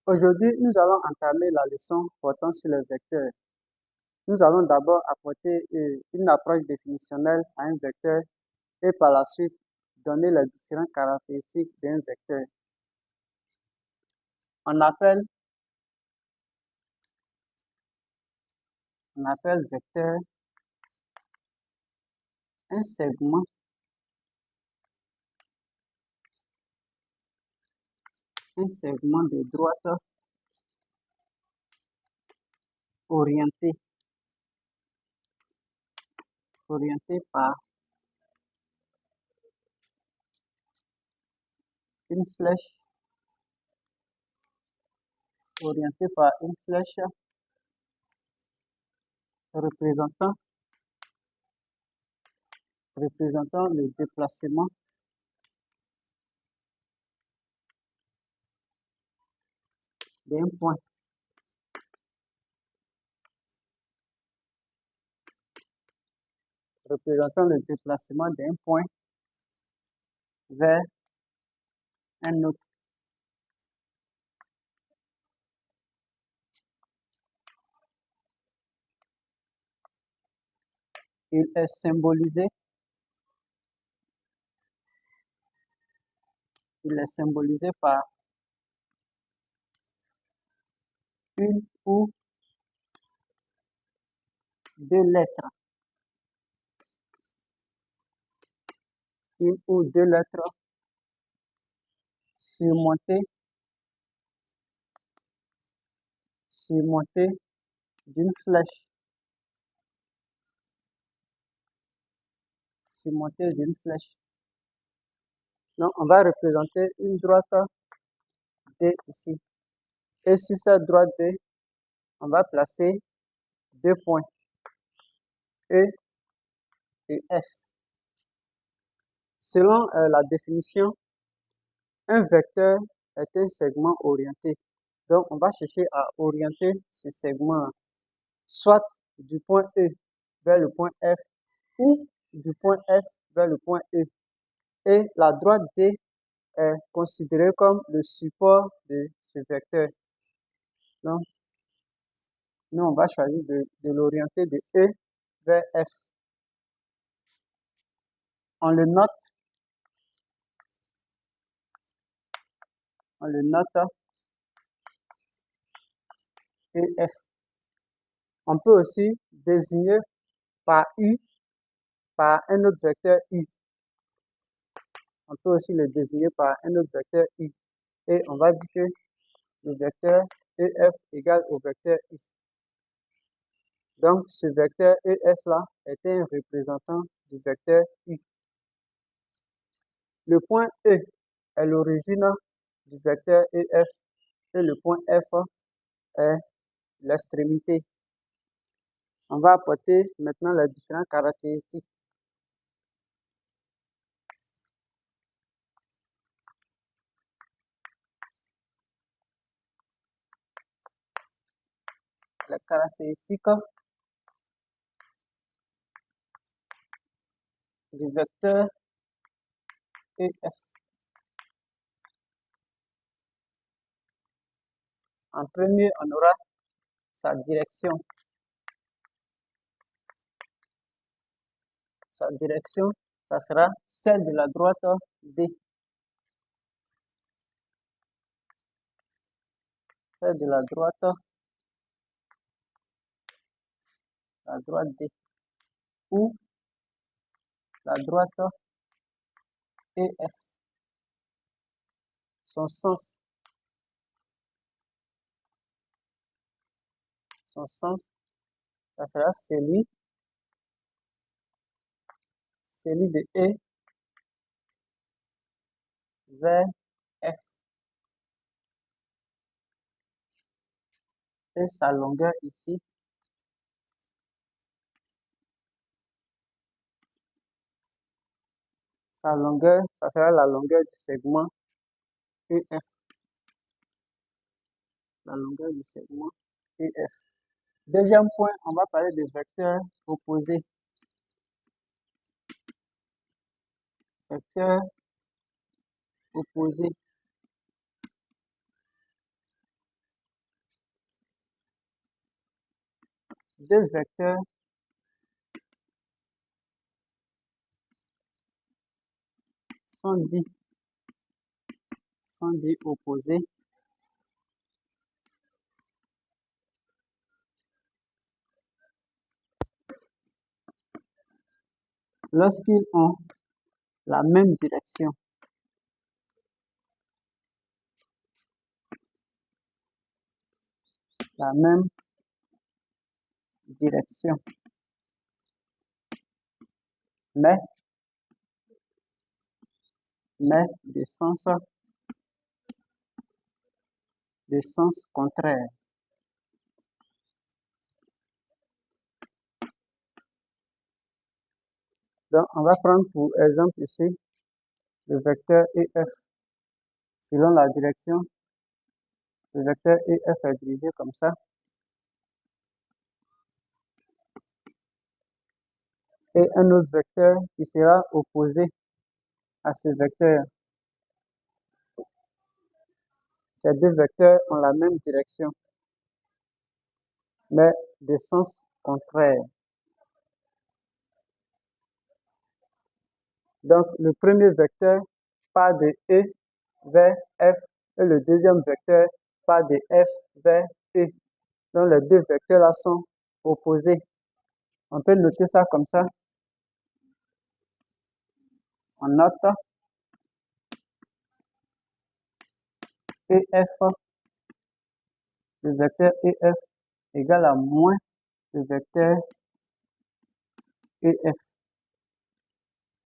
Aujourd'hui, nous allons entamer la leçon portant sur les vecteurs. Nous allons d'abord apporter une approche définitionnelle à un vecteur et par la suite donner les différentes caractéristiques d'un vecteur. On appelle vecteur un segment de droite orienté par une flèche représentant le déplacement d'un point vers un autre. Il est symbolisé par une ou deux lettres. Surmontées d'une flèche. Donc, on va représenter une droite D ici. Et sur cette droite D, on va placer deux points E et F. Selon la définition, un vecteur est un segment orienté. Donc, on va chercher à orienter ce segment soit du point E vers le point F ou du point F vers le point E. Et la droite D est considérée comme le support de ce vecteur. Donc, nous, on va choisir de l'orienter de E vers F. On le note EF. On peut aussi désigner par U, par un autre vecteur U. On peut aussi le désigner par un autre vecteur U. Et on va dire que le vecteur EF égale au vecteur U. Donc, ce vecteur EF-là est un représentant du vecteur U. Le point E est l'origine du vecteur EF et le point F est l'extrémité. On va apporter maintenant les différentes caractéristiques. Les caractéristiques du vecteur EF. En premier, on aura sa direction. Sa direction, ça sera celle de la droite D. Celle de la droite D. Ou la droite EF. Son sens, ça sera celui de E vers F. Et sa longueur ici, ça sera la longueur du segment EF. La longueur du segment EF. Deuxième point, on va parler de vecteurs opposés. Vecteurs opposés. deux vecteurs sont dits opposés lorsqu'ils ont la même direction. La même direction. Mais de sens contraire. Donc, on va prendre pour exemple ici le vecteur EF. Selon la direction, le vecteur EF est dirigé comme ça. Et un autre vecteur qui sera opposé à ce vecteur. Ces deux vecteurs ont la même direction, mais de sens contraire. Donc, le premier vecteur part de E vers F et le deuxième vecteur part de F vers E. Donc, les deux vecteurs-là sont opposés. On peut noter ça comme ça. On note EF, le vecteur EF égale à moins le vecteur EF.